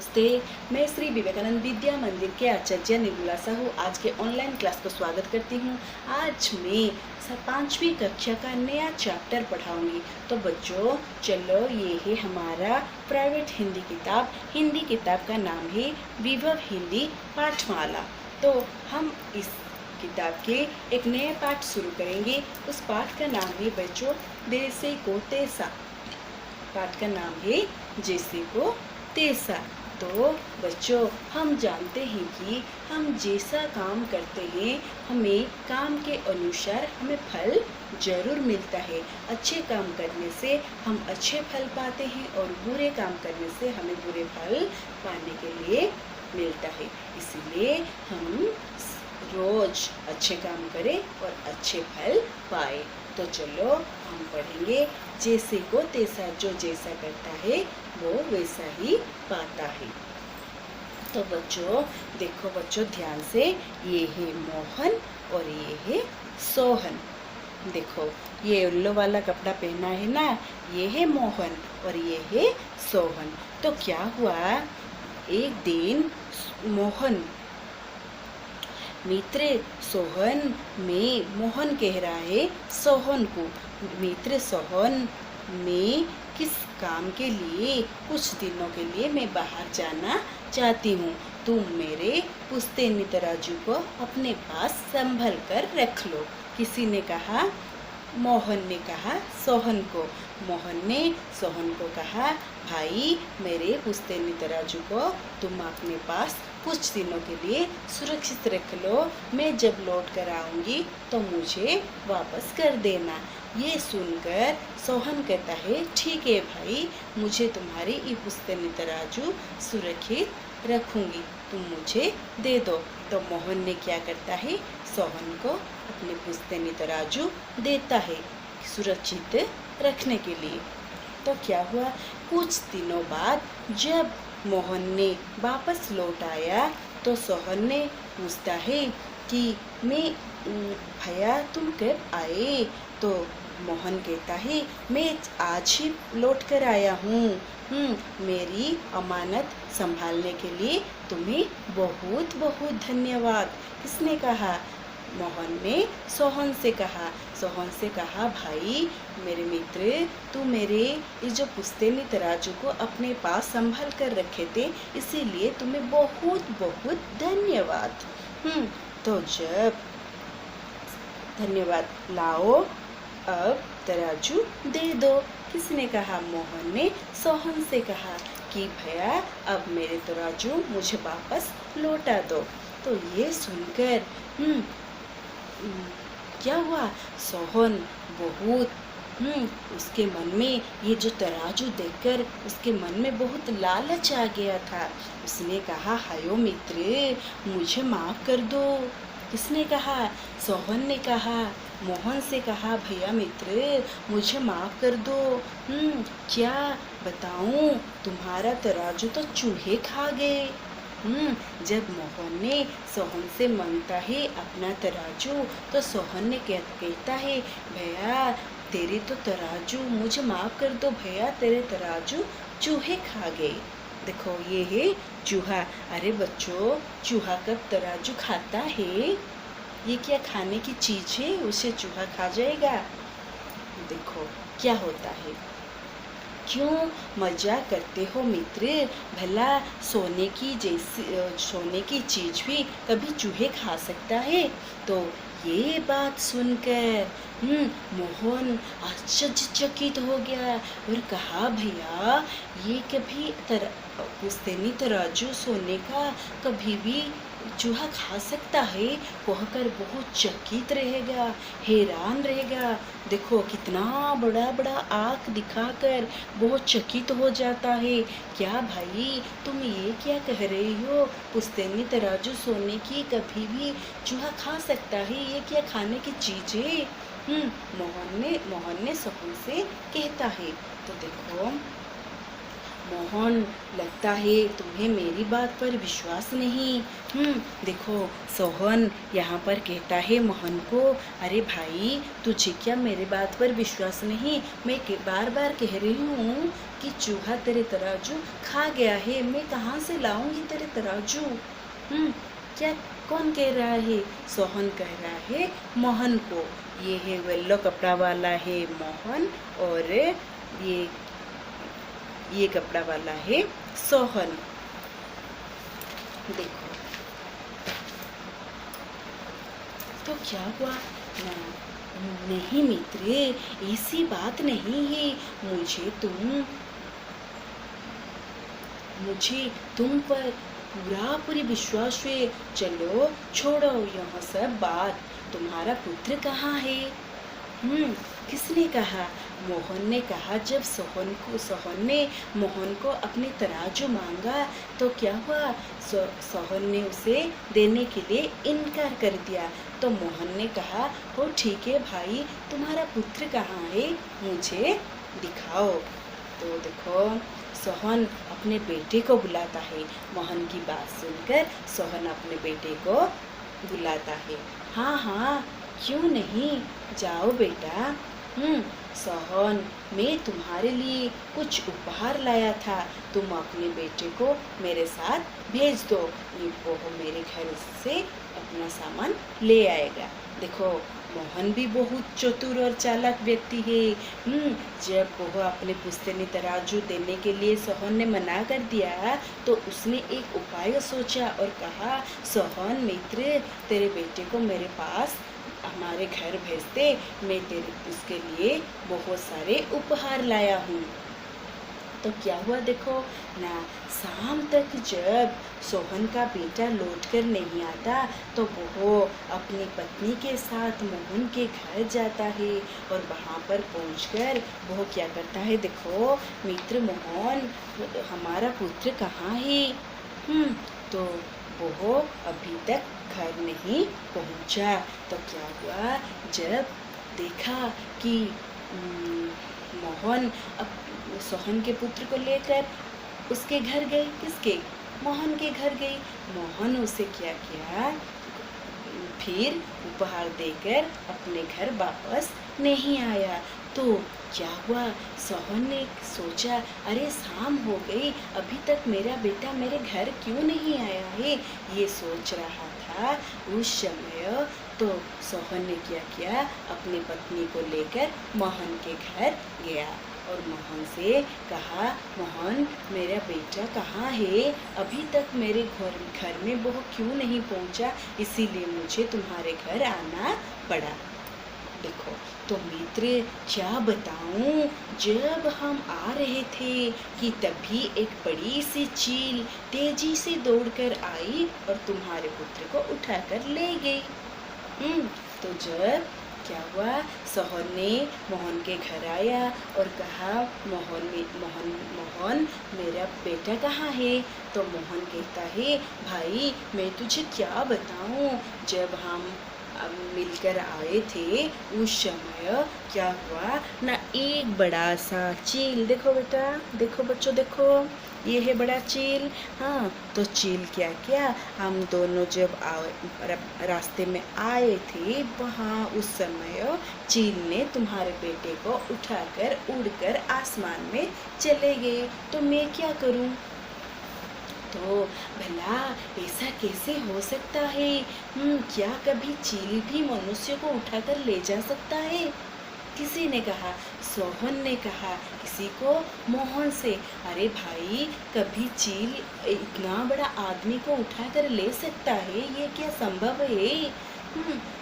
नमस्ते। मैं श्री विवेकानंद विद्या मंदिर के आचार्य निर्मला साहू आज के ऑनलाइन क्लास को स्वागत करती हूँ। आज मैं 5वीं कक्षा का नया चैप्टर पढ़ाऊंगी। तो बच्चों चलो, ये है हमारा प्राइवेट हिंदी किताब का नाम है विभव हिंदी पाठमाला। तो हम इस किताब के एक नए पाठ शुरू करेंगे। उस पाठ का नाम है बच्चों जैसे को तैसा। पाठ का नाम है जैसे को तैसा। तो बच्चों हम जानते हैं कि हम जैसा काम करते हैं हमें काम के अनुसार हमें फल जरूर मिलता है। अच्छे काम करने से हम अच्छे फल पाते हैं और बुरे काम करने से हमें बुरे फल पाने के लिए मिलता है। इसलिए हम रोज अच्छे काम करें और अच्छे फल पाए। तो चलो हम पढ़ेंगे जैसे को तैसा। जो जैसा करता है वो वैसा ही पाता है। तो बच्चों देखो बच्चों ध्यान से, ये है मोहन और ये है सोहन। देखो ये येलो वाला कपड़ा पहना है ना, ये है मोहन और ये है सोहन। तो क्या हुआ, एक दिन मोहन मित्र सोहन में मोहन कह रहा है सोहन को, मित्र सोहन मैं किस काम के लिए कुछ दिनों के लिए मैं बाहर जाना चाहती हूँ। तुम मेरे पुश्तैनी तराजू को अपने पास संभल कर रख लो। किसी ने कहा, मोहन ने कहा सोहन को। मोहन ने सोहन को कहा, भाई मेरे पुश्तैनी तराजू को तुम अपने पास कुछ दिनों के लिए सुरक्षित रख लो। मैं जब लौट कर आऊँगी तो मुझे वापस कर देना। ये सुनकर सोहन कहता है, ठीक है भाई, मुझे तुम्हारी ये पुश्तैनी तराजू सुरक्षित रखूँगी, तुम मुझे दे दो। तो मोहन ने क्या करता है, सोहन को अपने पुश्तैनी तराजू देता है सुरक्षित रखने के लिए। तो क्या हुआ, कुछ दिनों बाद जब मोहन ने वापस लौट आया तो सोहन ने पूछता है कि मैं भैया तुम कब आए। तो मोहन कहता है, मैं आज ही लौट कर आया हूँ। मेरी अमानत संभालने के लिए तुम्हें बहुत बहुत धन्यवाद। किसने कहा, मोहन ने सोहन से कहा। सोहन से कहा, भाई मेरे मित्र, तू मेरे इस जो पुश्तैनी तराजू को अपने पास संभाल कर रखे थे, इसीलिए तुम्हें बहुत बहुत धन्यवाद। तो जब धन्यवाद लाओ, अब तराजू दे दो। किसने कहा, मोहन ने सोहन से कहा कि भैया अब मेरे तराजू मुझे वापस लौटा दो। तो ये सुनकर क्या हुआ, सोहन बहुत उसके मन में ये जो तराजू देखकर उसके मन में बहुत लालच आ गया था। उसने कहा, हायो मित्र मुझे माफ़ कर दो। किसने कहा, सोहन ने कहा। मोहन से कहा, भैया मित्र मुझे माफ़ कर दो। क्या बताऊं, तुम्हारा तराजू तो चूहे खा गए। जब मोहन ने सोहन से मांगता है अपना तराजू तो सोहन ने कहता है, भैया तेरे तो तराजू, मुझे माफ़ कर दो भैया, तेरे तराजू चूहे खा गए। देखो ये है चूहा। अरे बच्चों, चूहा कब तराजू खाता है? ये क्या खाने की चीज़ है, उसे चूहा खा जाएगा? देखो क्या होता है। क्यों मजाक करते हो मित्र, भला सोने की चीज़ भी कभी चूहे खा सकता है? तो ये बात सुनकर मोहन आश्चर्यचकित हो गया और कहा, भैया ये कभी पुश्तैनी तराजू सोने का कभी भी चूहा खा सकता है? कहकर बहुत चकित रहेगा, हैरान रहेगा। देखो कितना बड़ा बड़ा आँख दिखाकर बहुत चकित हो जाता है। क्या भाई तुम ये क्या कह रही हो, पुश्तैनी तराजू सोने की कभी भी चूहा खा सकता है, ये क्या खाने की चीज़ है? मोहन ने सोहन से कहता है। तो देखो मोहन, लगता है तुम्हें मेरी बात पर विश्वास नहीं। देखो, सोहन यहाँ पर कहता है मोहन को, अरे भाई, तुझे क्या मेरी बात पर विश्वास नहीं? मैं बार बार कह रही हूँ कि चूहा तेरे तराजू खा गया है, मैं कहाँ से लाऊंगी तेरे तराजू? क्या, कौन कह रहा है? सोहन कह रहा है मोहन को। ये है येलो कपड़ा वाला है मोहन, और ये कपड़ा वाला है सोहन। देखो, तो क्या हुआ? नहीं मित्र, ऐसी बात नहीं है। मुझे तुम पर पूरी विश्वास है। चलो छोड़ो यह सब बात। तुम्हारा पुत्र कहाँ है? किसने कहा? मोहन ने कहा। जब सोहन ने मोहन को अपनी तराजू मांगा तो क्या हुआ? सोहन ने उसे देने के लिए इनकार कर दिया। तो मोहन ने कहा, हो ठीक है भाई, तुम्हारा पुत्र कहाँ है, मुझे दिखाओ। तो देखो, सोहन अपने बेटे को बुलाता है। मोहन की बात सुनकर सोहन अपने बेटे को बुलाता है। हाँ हाँ, क्यों नहीं, जाओ बेटा। सोहन, मैं तुम्हारे लिए कुछ उपहार लाया था, तुम अपने बेटे को मेरे साथ भेज दो, वो मेरे घर से अपना सामान ले आएगा। देखो, मोहन भी बहुत चतुर और चालाक व्यक्ति है। जब वो अपने पुश्तैनी तराजू देने के लिए सोहन ने मना कर दिया तो उसने एक उपाय सोचा और कहा, सोहन मित्र, तेरे बेटे को मेरे पास हमारे घर भेजते, मैं उसके लिए बहुत सारे उपहार लाया हूँ। तो क्या हुआ देखो ना, शाम तक जब सोहन का बेटा लौटकर नहीं आता तो वो अपनी पत्नी के साथ मोहन के घर जाता है और वहाँ पर पहुँचकर वो क्या करता है देखो, मित्र मोहन, हमारा पुत्र कहाँ है? तो वो अभी तक घर नहीं पहुँचा। तो क्या हुआ, जब देखा कि मोहन अब सोहन के पुत्र को लेकर उसके घर गई। किसके? मोहन के घर गई। मोहन उसे क्या किया, फिर उपहार देकर अपने घर वापस नहीं आया। तो क्या हुआ, सोहन ने सोचा, अरे शाम हो गई, अभी तक मेरा बेटा मेरे घर क्यों नहीं आया है, ये सोच रहा था। उस समय तो सोहन ने क्या किया, अपनी पत्नी को लेकर मोहन के घर गया और मोहन से कहा, मोहन, मेरा बेटा कहाँ है, अभी तक मेरे घर में वो क्यों नहीं पहुँचा, इसीलिए मुझे तुम्हारे घर आना पड़ा। देखो, तो मित्र क्या बताऊं, जब हम आ रहे थे कि तभी एक बड़ी सी चील तेजी से दौड़कर आई और तुम्हारे पुत्र को उठाकर ले गई। तो जब क्या हुआ, सोहन ने मोहन के घर आया और कहा, मोहन, मेरा बेटा कहाँ है? तो मोहन कहता है, भाई मैं तुझे क्या बताऊं, जब हम मिलकर आए थे उस समय क्या हुआ ना, एक बड़ा सा चील, देखो बेटा, देखो बच्चों, देखो ये है बड़ा चील। हाँ, तो चील क्या किया, हम दोनों जब रास्ते में आए थे वहाँ उस समय चील ने तुम्हारे बेटे को उठाकर उड़कर आसमान में चले गए। तो मैं क्या करूँ? तो भला ऐसा कैसे हो सकता है? क्या कभी चील भी मनुष्य को उठाकर ले जा सकता है? किसी ने कहा, सोहन ने कहा किसी को, मोहन से, अरे भाई, कभी चील इतना बड़ा आदमी को उठाकर ले सकता है, ये क्या संभव है?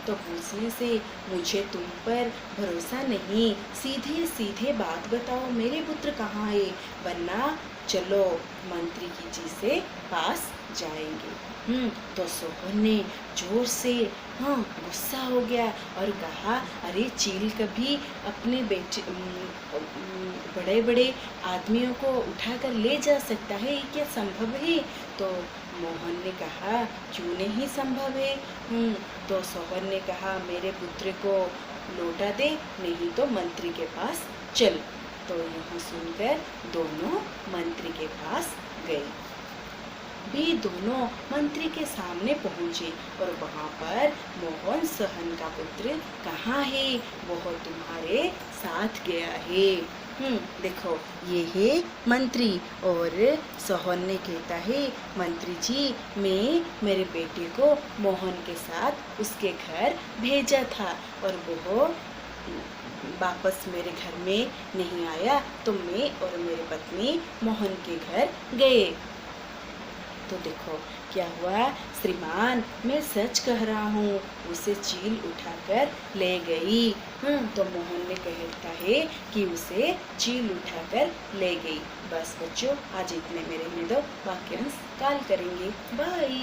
तो पूछने से मुझे तुम पर भरोसा नहीं, सीधे सीधे बात बताओ, मेरे पुत्र कहाँ है, वरना चलो मंत्री जी से पास जाएंगे। तो सोहन ने जोर से गुस्सा हो गया और कहा, अरे चील कभी अपने बेटे बड़े बड़े आदमियों को उठाकर ले जा सकता है, ये क्या संभव है? तो मोहन ने कहा, क्यों नहीं संभव है? तो सोहन ने कहा, मेरे पुत्र को लौटा दे, नहीं तो मंत्री के पास चल। तो यह सुनकर दोनों मंत्री के पास गए। भी दोनों मंत्री के सामने पहुंचे और वहां पर मोहन सहन का पुत्र कहाँ है, वह तुम्हारे साथ गया है। देखो ये है मंत्री और सोहन ने कहता है, मंत्री जी मैं मेरे बेटे को मोहन के साथ उसके घर भेजा था और वह वापस मेरे घर में नहीं आया, तो मैं और मेरी पत्नी मोहन के घर गए। तो देखो क्या हुआ, श्रीमान मैं सच कह रहा हूँ, उसे चील उठाकर ले गई। तो मोहन ने कहता है कि उसे चील उठाकर ले गई। बस बच्चों आज इतने मेरे में दो, बाकी हम कल करेंगे। बाय।